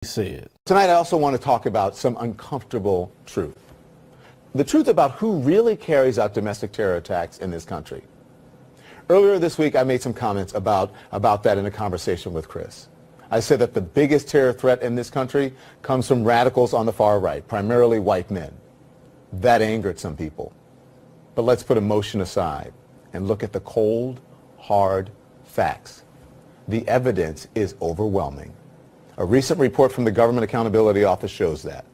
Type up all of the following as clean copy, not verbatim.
said. Tonight I also want to talk about some uncomfortable truth. The truth about who really carries out domestic terror attacks in this country. Earlier this week I made some comments about that in a conversation with Chris. I said that the biggest terror threat in this country comes from radicals on the far right, primarily white men. That angered some people. But let's put emotion aside and look at the cold, hard facts. The evidence is overwhelming. A recent report from the Government Accountability Office shows that.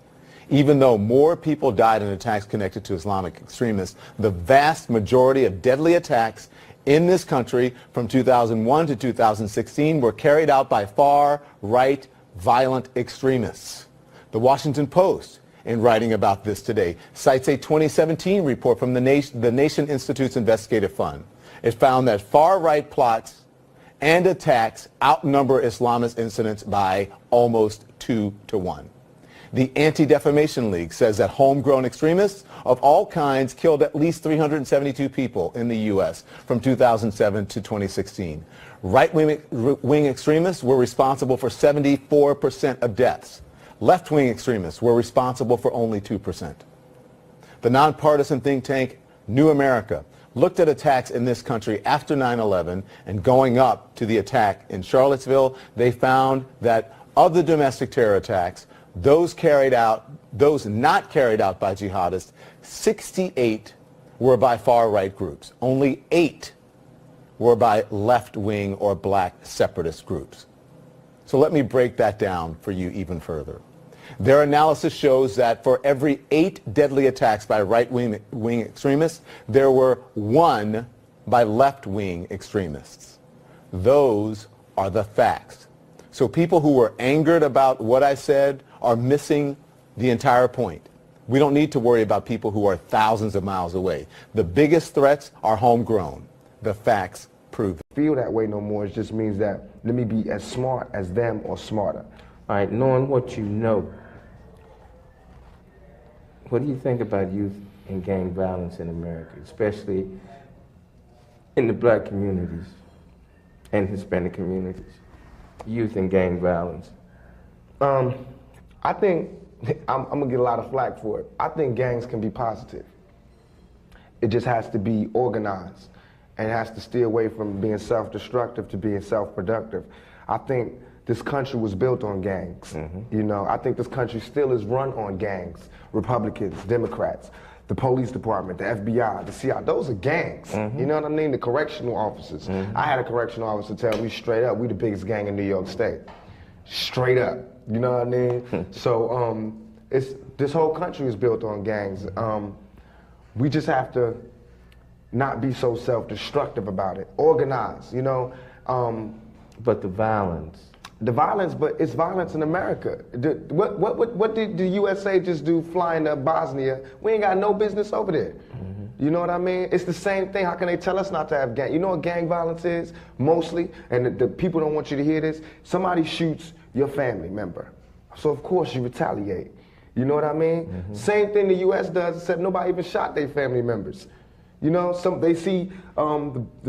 Even though more people died in attacks connected to Islamic extremists, the vast majority of deadly attacks in this country from 2001 to 2016 were carried out by far-right violent extremists. The Washington Post, in writing about this today, cites a 2017 report from the Nation Institute's Investigative Fund. It found that far-right plots and attacks outnumber Islamist incidents by almost 2 to 1. The Anti-Defamation League says that homegrown extremists of all kinds killed at least 372 people in the U.S. from 2007 to 2016. Right-wing extremists were responsible for 74% of deaths. Left-wing extremists were responsible for only 2%. The nonpartisan think tank New America looked at attacks in this country after 9/11 and going up to the attack in Charlottesville. They found that of the domestic terror attacks, those not carried out by jihadists, 68 were by far-right groups. Only 8 were by left-wing or black separatist groups. So let me break that down for you even further. Their analysis shows that for every 8 deadly attacks by right-wing extremists, there were 1 by left-wing extremists. Those are the facts. So people who were angered about what I said are missing the entire point. We don't need to worry about people who are thousands of miles away. The biggest threats are homegrown. The facts prove it. Feel that way no more. It just means that let me be as smart as them or smarter. All right, knowing what you know, what do you think about youth and gang violence in America, especially in the black communities and Hispanic communities? Youth and gang violence. I think, I'm gonna get a lot of flack for it. I think gangs can be positive. It just has to be organized and has to steer away from being self-destructive to being self-productive. I think this country was built on gangs. You know, I think this country still is run on gangs. Republicans, Democrats, the police department, the FBI, the CIA, those are gangs. You know what I mean? The correctional officers. I had a correctional officer tell me straight up, we the biggest gang in New York State. Straight up, you know what I mean? So this whole country is built on gangs. We just have to not be so self-destructive about it. Organize, you know. But the violence. The violence, but it's violence in America. What did the USA just do flying to Bosnia? We ain't got no business over there. You know what I mean? It's the same thing. How can they tell us not to have gang? You know what gang violence is? Mostly, and the people don't want you to hear this, somebody shoots your family member. So of course you retaliate. You know what I mean? Same thing the US does, except nobody even shot their family members. You know, they see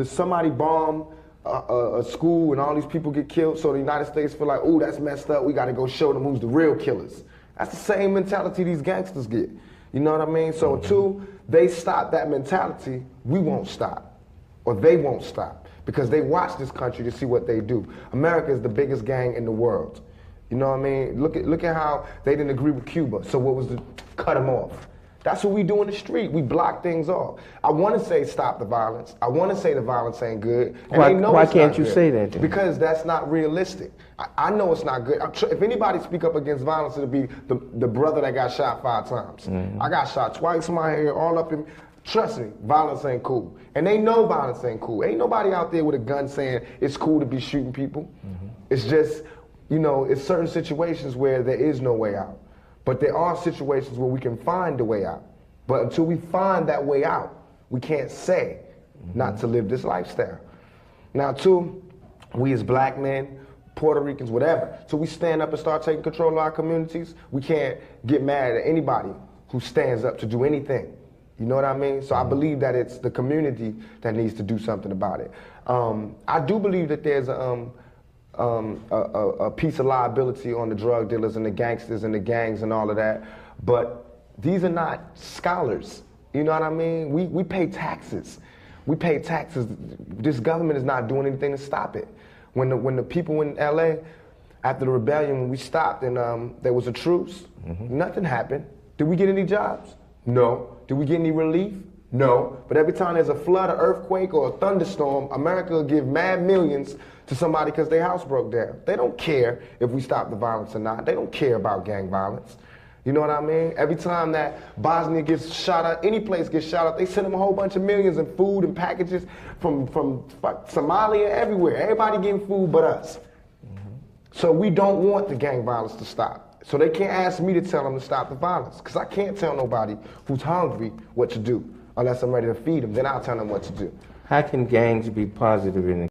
somebody bomb a school and all these people get killed, so the United States feel like, ooh, that's messed up, we gotta go show them who's the real killers. That's the same mentality these gangsters get. You know what I mean? So until they stop that mentality, we won't stop, or they won't stop, because they watch this country to see what they do. America is the biggest gang in the world. You know what I mean? Look at how they didn't agree with Cuba, so what was the cut them off? That's what we do in the street. We block things off. I want to say stop the violence. I want to say the violence ain't good. And why can't you say that then? Because that's not realistic. I know it's not good. If anybody speak up against violence, it'll be the brother that got shot 5 times. I got shot twice in my head, all up in. Trust me, violence ain't cool. And they know violence ain't cool. Ain't nobody out there with a gun saying it's cool to be shooting people. It's just, you know, it's certain situations where there is no way out. But there are situations where we can find a way out. But until we find that way out, we can't say not to live this lifestyle. Now, too, we as black men, Puerto Ricans, whatever, so we stand up and start taking control of our communities, we can't get mad at anybody who stands up to do anything. You know what I mean? So I believe that it's the community that needs to do something about it. I do believe that there's a piece of liability on the drug dealers and the gangsters and the gangs and all of that. But these are not scholars. You know what I mean? We pay taxes. We pay taxes. This government is not doing anything to stop it. When the people in LA, after the rebellion, when we stopped and there was a truce, nothing happened. Did we get any jobs? No. Did we get any relief? No. But every time there's a flood, an earthquake, or a thunderstorm, America will give mad millions to somebody because their house broke down. They don't care if we stop the violence or not. They don't care about gang violence. You know what I mean? Every time that Bosnia gets shot up, any place gets shot up, they send them a whole bunch of millions in food and packages from Somalia, everywhere. Everybody getting food but us. So we don't want the gang violence to stop. So they can't ask me to tell them to stop the violence, because I can't tell nobody who's hungry what to do unless I'm ready to feed them. Then I'll tell them what to do. How can gangs be positive in the